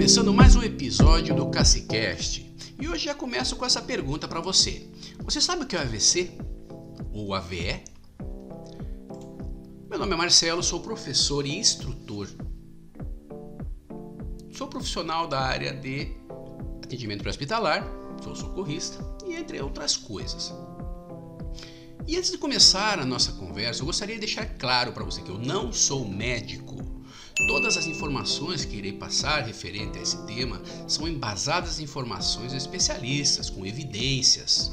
começando mais um episódio do CassiCast e hoje já começo com essa pergunta para você. Você sabe o que é o AVC? Ou AVE? Meu nome é Marcelo, sou professor e instrutor. Sou profissional da área de atendimento pré-hospitalar, sou socorrista e entre outras coisas. E antes de começar a nossa conversa, eu gostaria de deixar claro para você que eu não sou médico. Todas as informações que irei passar referente a esse tema são embasadas em informações de especialistas, com evidências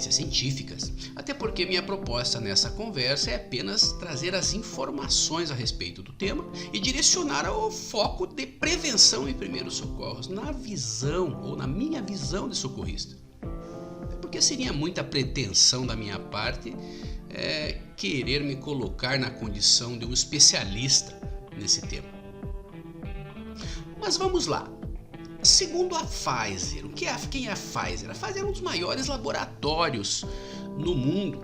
científicas. Até porque minha proposta nessa conversa é apenas trazer as informações a respeito do tema e direcionar o foco de prevenção e primeiros socorros na visão ou na minha visão de socorrista. Porque seria muita pretensão da minha parte querer me colocar na condição de um especialista nesse tema. Mas vamos lá. Segundo a Pfizer, quem é a Pfizer? A Pfizer é um dos maiores laboratórios no mundo,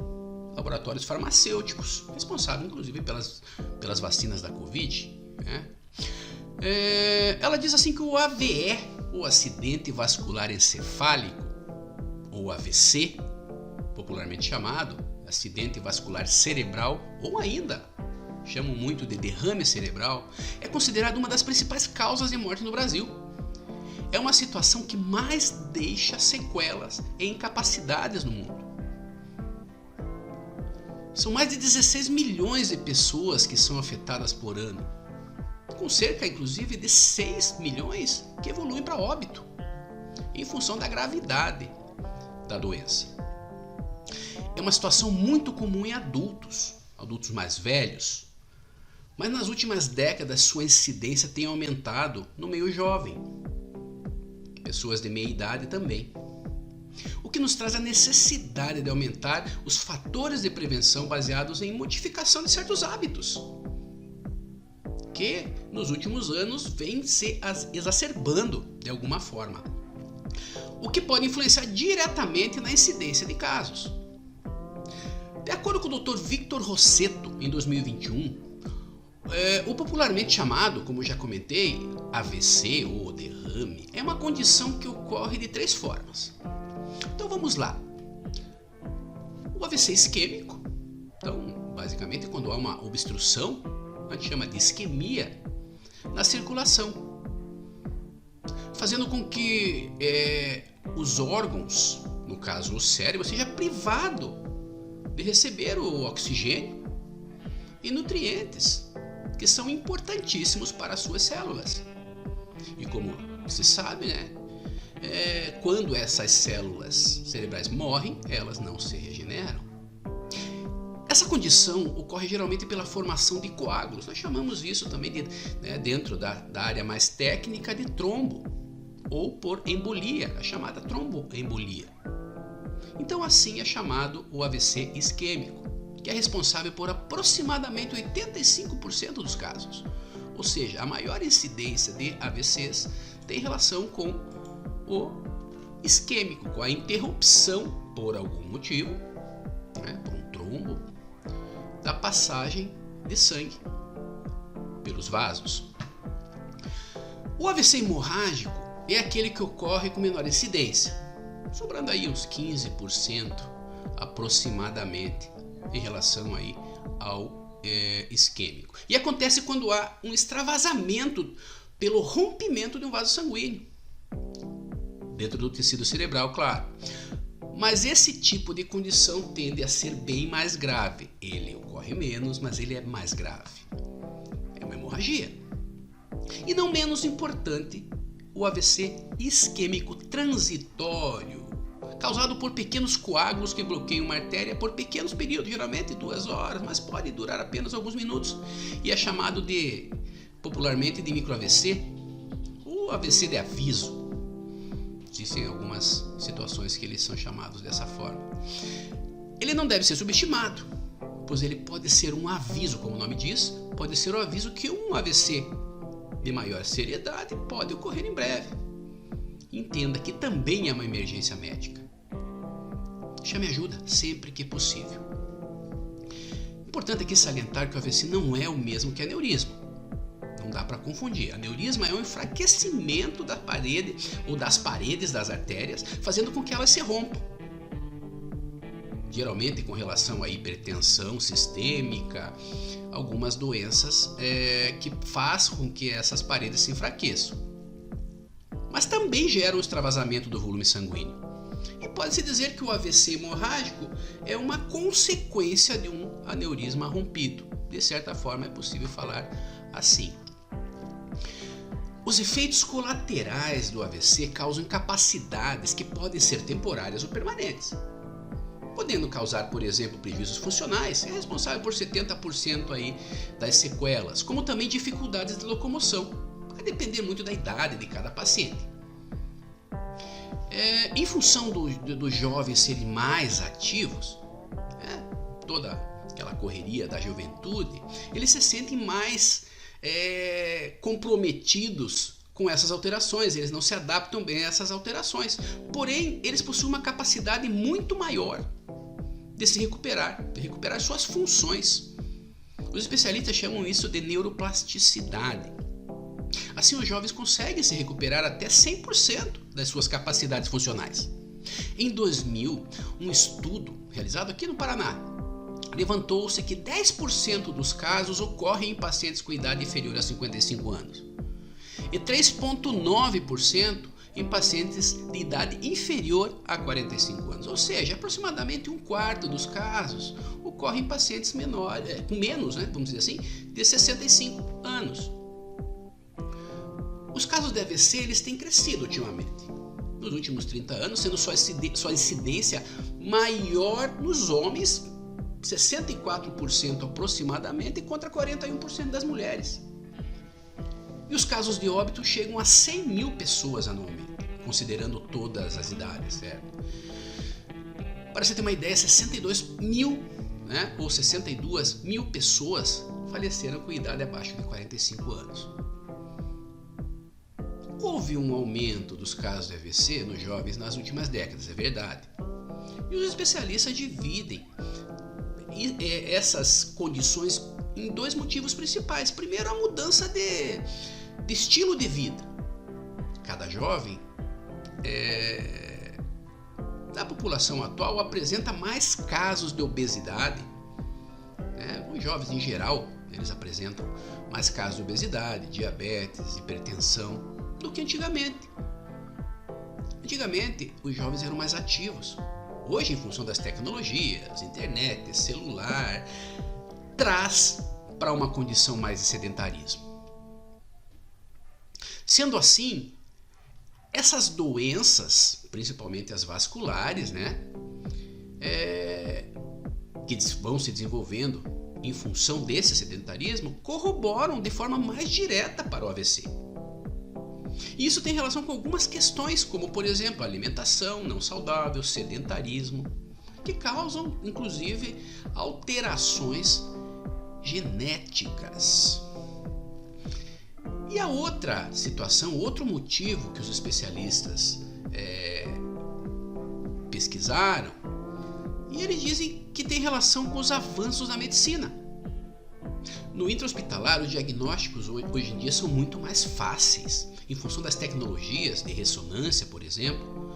laboratórios farmacêuticos, responsável inclusive pelas vacinas da Covid. Ela diz assim que o AVE, o acidente vascular encefálico, ou AVC, popularmente chamado acidente vascular cerebral, ou ainda chamam muito de derrame cerebral, é considerado uma das principais causas de morte no Brasil. É uma situação que mais deixa sequelas e incapacidades no mundo. São mais de 16 milhões de pessoas que são afetadas por ano, com cerca inclusive de 6 milhões que evoluem para óbito, em função da gravidade da doença. É uma situação muito comum em adultos mais velhos, mas nas últimas décadas sua incidência tem aumentado no meio jovem. Pessoas de meia idade também. O que nos traz a necessidade de aumentar os fatores de prevenção baseados em modificação de certos hábitos, que nos últimos anos vem se exacerbando de alguma forma, o que pode influenciar diretamente na incidência de casos. De acordo com o Dr. Victor Rossetto, em 2021, o popularmente chamado, como já comentei, AVC ou derrame, é uma condição que ocorre de 3 formas. Então vamos lá. O AVC isquêmico, então basicamente quando há uma obstrução, a gente chama de isquemia na circulação, fazendo com que os órgãos, no caso o cérebro, seja privado de receber o oxigênio e nutrientes que são importantíssimos para as suas células. E como se sabe, quando essas células cerebrais morrem, elas não se regeneram. Essa condição ocorre geralmente pela formação de coágulos. Nós chamamos isso também dentro da área mais técnica de trombo, ou por embolia, a chamada tromboembolia. Então assim é chamado o AVC isquêmico, que é responsável por aproximadamente 85% dos casos. Ou seja, a maior incidência de AVCs tem relação com o isquêmico, com a interrupção, por algum motivo, por um trombo, da passagem de sangue pelos vasos. O AVC hemorrágico é aquele que ocorre com menor incidência, sobrando aí uns 15% aproximadamente em relação aí ao isquêmico. E acontece quando há um extravasamento pelo rompimento de um vaso sanguíneo dentro do tecido cerebral, claro. Mas esse tipo de condição tende a ser bem mais grave. Ele ocorre menos, mas ele é mais grave. É uma hemorragia. E não menos importante, o AVC isquêmico transitório, causado por pequenos coágulos que bloqueiam uma artéria por pequenos períodos, geralmente 2 horas, mas pode durar apenas alguns minutos, e é chamado popularmente de micro-AVC, ou AVC de aviso. Existem algumas situações que eles são chamados dessa forma. Ele não deve ser subestimado, pois ele pode ser um aviso, como o nome diz, pode ser o aviso que um AVC de maior seriedade pode ocorrer em breve. Entenda que também é uma emergência médica. Chame ajuda sempre que possível. Importante aqui salientar que o AVC não é o mesmo que aneurisma. Não dá para confundir. Aneurisma é um enfraquecimento da parede ou das paredes das artérias, fazendo com que elas se rompam. Geralmente com relação à hipertensão sistêmica, algumas doenças que fazem com que essas paredes se enfraqueçam. Mas também gera um extravasamento do volume sanguíneo. E pode-se dizer que o AVC hemorrágico é uma consequência de um aneurisma rompido. De certa forma é possível falar assim. Os efeitos colaterais do AVC causam incapacidades que podem ser temporárias ou permanentes, podendo causar, por exemplo, prejuízos funcionais, é responsável por 70% aí das sequelas, como também dificuldades de locomoção, vai depender muito da idade de cada paciente. Em função dos jovens serem mais ativos, toda aquela correria da juventude, eles se sentem mais comprometidos com essas alterações, eles não se adaptam bem a essas alterações, porém eles possuem uma capacidade muito maior de se recuperar, de recuperar suas funções. Os especialistas chamam isso de neuroplasticidade. Assim, os jovens conseguem se recuperar até 100% das suas capacidades funcionais. Em 2000, um estudo realizado aqui no Paraná levantou-se que 10% dos casos ocorrem em pacientes com idade inferior a 55 anos e 3,9% em pacientes de idade inferior a 45 anos. Ou seja, aproximadamente um quarto dos casos ocorrem em pacientes menores, com menos, vamos dizer assim, de 65 anos. Os casos de AVC eles têm crescido ultimamente, nos últimos 30 anos, sendo sua incidência maior nos homens, 64% aproximadamente, contra 41% das mulheres. E os casos de óbito chegam a 100 mil pessoas anualmente, considerando todas as idades, certo? Para você ter uma ideia, 62 mil, ou 62 mil pessoas faleceram com idade abaixo de 45 anos. Houve um aumento dos casos de AVC nos jovens nas últimas décadas, é verdade. E os especialistas dividem essas condições em dois motivos principais. Primeiro, a mudança de estilo de vida. Cada jovem da população atual apresenta mais casos de obesidade. Os jovens em geral, eles apresentam mais casos de obesidade, diabetes, hipertensão do que antigamente. Antigamente, os jovens eram mais ativos. Hoje, em função das tecnologias, internet, celular, traz para uma condição mais de sedentarismo. Sendo assim, essas doenças, principalmente as vasculares, que vão se desenvolvendo em função desse sedentarismo, corroboram de forma mais direta para o AVC. E isso tem relação com algumas questões, como por exemplo a alimentação não saudável, sedentarismo, que causam inclusive alterações genéticas. E a outra situação, outro motivo que os especialistas pesquisaram, e eles dizem que tem relação com os avanços na medicina. No intra-hospitalar, os diagnósticos hoje em dia são muito mais fáceis, em função das tecnologias de ressonância, por exemplo,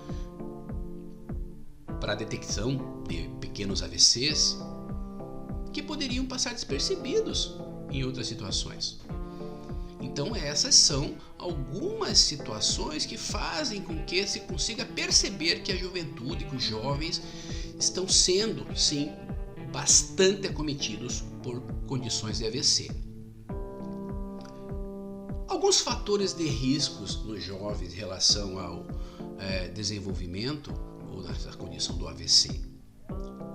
para a detecção de pequenos AVCs, que poderiam passar despercebidos em outras situações. Então essas são algumas situações que fazem com que se consiga perceber que a juventude, que os jovens estão sendo, sim, bastante acometidos por condições de AVC. Alguns fatores de riscos nos jovens em relação ao desenvolvimento ou na condição do AVC.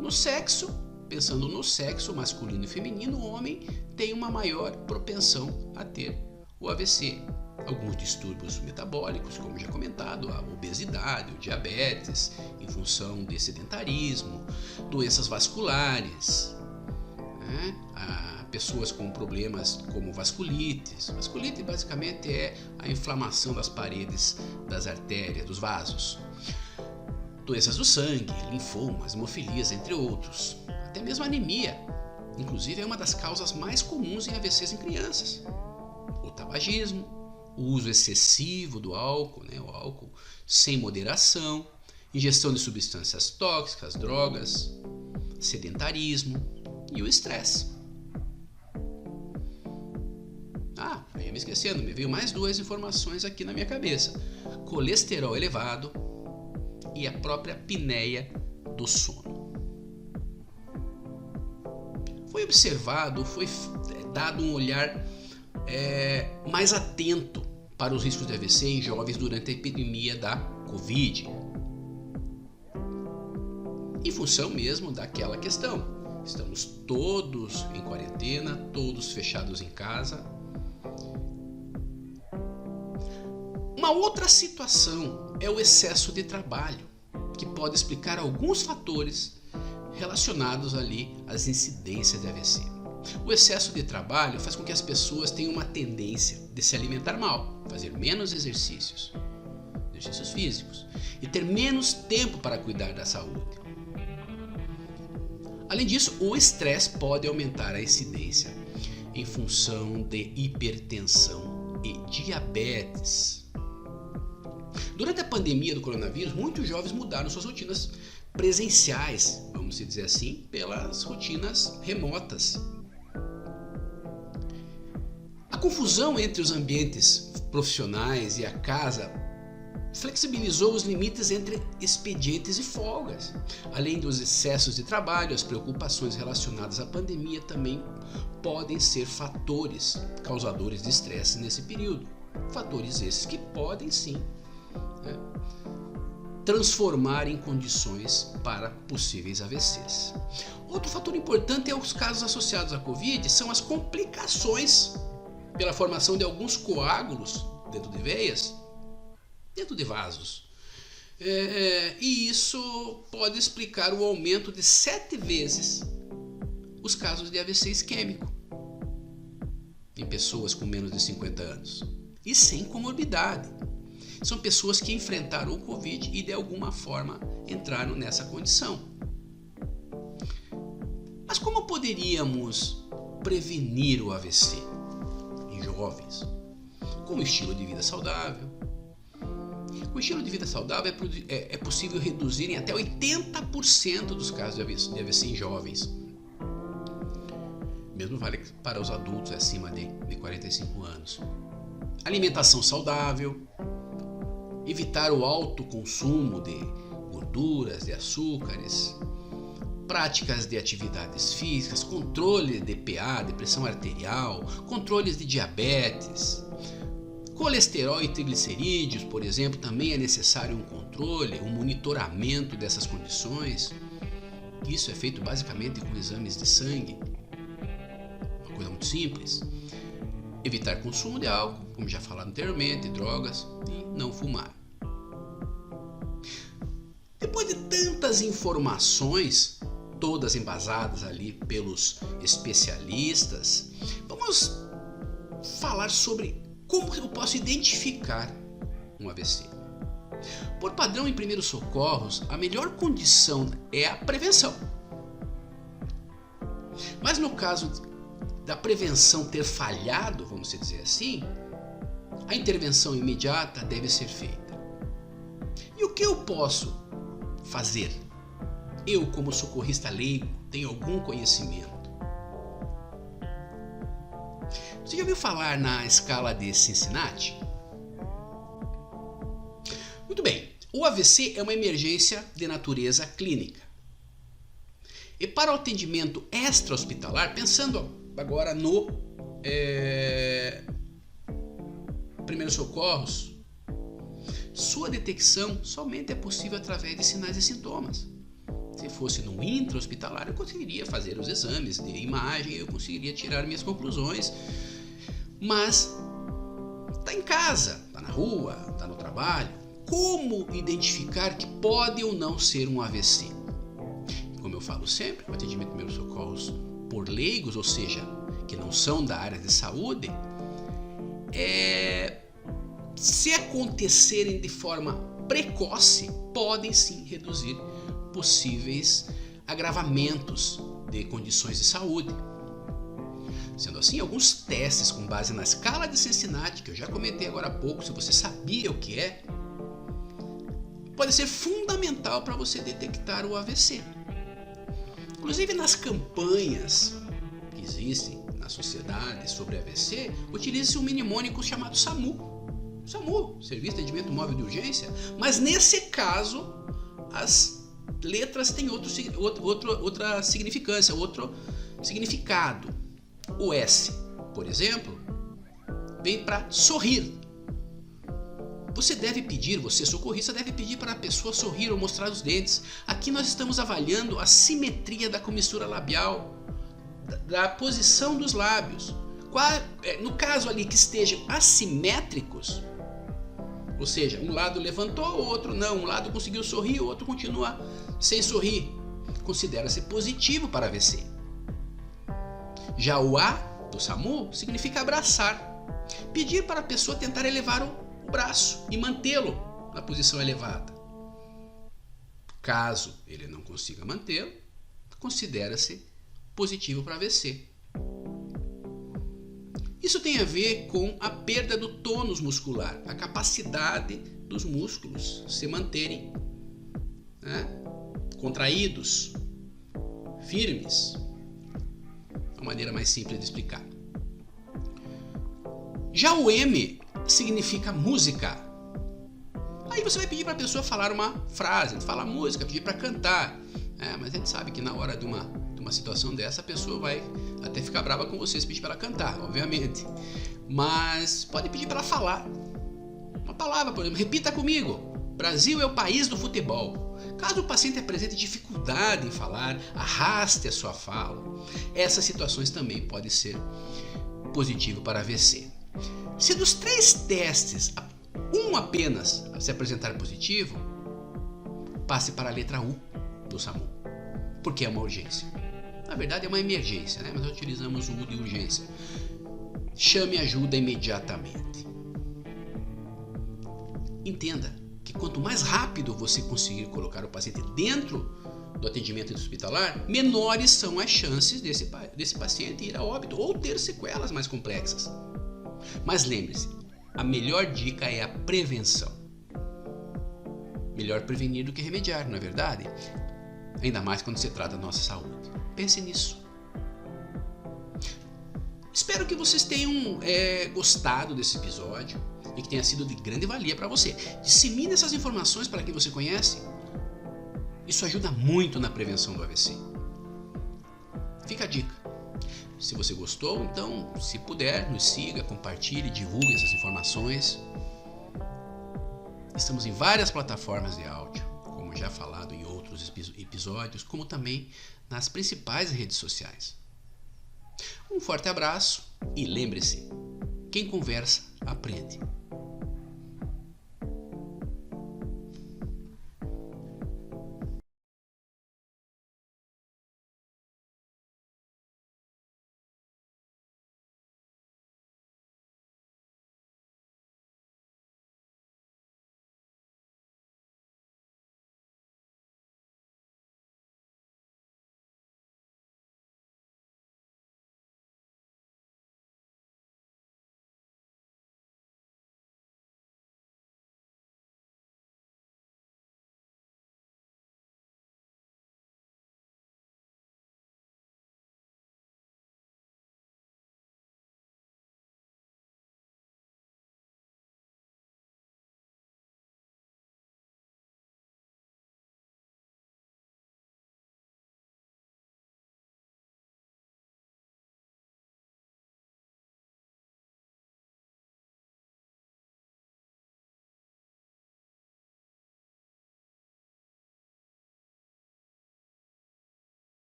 No sexo, pensando no sexo masculino e feminino, o homem tem uma maior propensão a ter o AVC. Alguns distúrbios metabólicos, como já comentado, a obesidade, o diabetes, em função de sedentarismo, doenças vasculares, pessoas com problemas como vasculites. Vasculite basicamente é a inflamação das paredes das artérias, dos vasos. Doenças do sangue, linfomas, hemofilias, entre outros. Até mesmo anemia, inclusive é uma das causas mais comuns em AVCs em crianças. tabagismo, o uso excessivo do álcool, o álcool sem moderação, ingestão de substâncias tóxicas, drogas, sedentarismo e o estresse. Eu ia me esquecendo, me veio mais 2 informações aqui na minha cabeça: colesterol elevado e a própria apneia do sono. Foi observado, foi dado um olhar mais atento para os riscos de AVC em jovens durante a epidemia da Covid. Em função mesmo daquela questão. Estamos todos em quarentena, todos fechados em casa. Uma outra situação é o excesso de trabalho, que pode explicar alguns fatores relacionados ali às incidências de AVC. O excesso de trabalho faz com que as pessoas tenham uma tendência de se alimentar mal, fazer menos exercícios físicos e ter menos tempo para cuidar da saúde. Além disso, o estresse pode aumentar a incidência em função de hipertensão e diabetes. Durante a pandemia do coronavírus, muitos jovens mudaram suas rotinas presenciais, vamos dizer assim, pelas rotinas remotas. A confusão entre os ambientes profissionais e a casa flexibilizou os limites entre expedientes e folgas. Além dos excessos de trabalho, as preocupações relacionadas à pandemia também podem ser fatores causadores de estresse nesse período. Fatores esses que podem sim transformar em condições para possíveis AVCs. Outro fator importante é os casos associados à Covid, são as complicações pela formação de alguns coágulos dentro de veias, dentro de vasos. E isso pode explicar o aumento de 7 vezes os casos de AVC isquêmico em pessoas com menos de 50 anos e sem comorbidade. São pessoas que enfrentaram o Covid e de alguma forma entraram nessa condição. Mas como poderíamos prevenir o AVC em jovens? Com um estilo de vida saudável. Com o estilo de vida saudável é possível reduzir em até 80% dos casos de AVC em jovens. Mesmo vale para os adultos acima de 45 anos. Alimentação saudável. Evitar o alto consumo de gorduras, de açúcares, práticas de atividades físicas, controle de PA, de pressão arterial, controles de diabetes, colesterol e triglicerídeos, por exemplo, também é necessário um controle, um monitoramento dessas condições. Isso é feito basicamente com exames de sangue, uma coisa muito simples. Evitar consumo de álcool, como já falado anteriormente, drogas e não fumar. Depois de tantas informações, todas embasadas ali pelos especialistas, vamos falar sobre como eu posso identificar um AVC. Por padrão em primeiros socorros, a melhor condição é a prevenção. Mas no caso da prevenção ter falhado, vamos dizer assim, a intervenção imediata deve ser feita. E o que eu posso fazer? Eu, como socorrista leigo, tenho algum conhecimento. Você já ouviu falar na escala de Cincinnati? Muito bem, o AVC é uma emergência de natureza clínica. E para o atendimento extra-hospitalar, pensando agora no primeiros socorros, sua detecção somente é possível através de sinais e sintomas. Se fosse no intra-hospitalar, eu conseguiria fazer os exames de imagem, eu conseguiria tirar minhas conclusões, mas está em casa, está na rua, está no trabalho. Como identificar que pode ou não ser um AVC? Como eu falo sempre, o atendimento de primeiros socorros por leigos, ou seja, que não são da área de saúde, se acontecerem de forma precoce, podem sim reduzir possíveis agravamentos de condições de saúde. Sendo assim, alguns testes com base na escala de Cincinnati, que eu já comentei agora há pouco, se você sabia o que é, pode ser fundamental para você detectar o AVC. Inclusive nas campanhas que existem na sociedade sobre AVC, utiliza-se um mnemônico chamado SAMU. SAMU, Serviço de Atendimento Móvel de Urgência, mas nesse caso as letras têm outra significância, outro significado. O S, por exemplo, vem para sorrir. Você socorrista, deve pedir para a pessoa sorrir ou mostrar os dentes. Aqui nós estamos avaliando a simetria da comissura labial, da posição dos lábios. No caso ali que estejam assimétricos, ou seja, um lado levantou, o outro não, um lado conseguiu sorrir, o outro continua sem sorrir, considera-se positivo para AVC. Já o A do SAMU significa abraçar, pedir para a pessoa tentar elevar o braço e mantê-lo na posição elevada. Caso ele não consiga mantê-lo, considera-se positivo para AVC. Isso tem a ver com a perda do tônus muscular, a capacidade dos músculos se manterem contraídos, firmes. É uma maneira mais simples de explicar. Já o M significa música. Aí você vai pedir para a pessoa falar uma frase, falar música, pedir para cantar. Mas a gente sabe que na hora de uma situação dessa, a pessoa vai até ficar brava com você se pedir para ela cantar, obviamente. Mas pode pedir para ela falar. Uma palavra, por exemplo, repita comigo: Brasil é o país do futebol. Caso o paciente apresente dificuldade em falar, arraste a sua fala. Essas situações também podem ser positivo para AVC. Se dos 3 testes, um apenas se apresentar positivo, passe para a letra U do SAMU, porque é uma urgência. Na verdade é uma emergência, mas nós utilizamos o U de urgência. Chame ajuda imediatamente. Entenda que quanto mais rápido você conseguir colocar o paciente dentro do atendimento hospitalar, menores são as chances desse paciente ir a óbito ou ter sequelas mais complexas. Mas lembre-se, a melhor dica é a prevenção. Melhor prevenir do que remediar, não é verdade? Ainda mais quando se trata da nossa saúde. Pense nisso. Espero que vocês tenham gostado desse episódio e que tenha sido de grande valia para você. Dissemine essas informações para quem você conhece. Isso ajuda muito na prevenção do AVC. Fica a dica. Se você gostou, então, se puder, nos siga, compartilhe, divulgue essas informações. Estamos em várias plataformas de áudio, como já falado em outros episódios, como também nas principais redes sociais. Um forte abraço e lembre-se, quem conversa, aprende.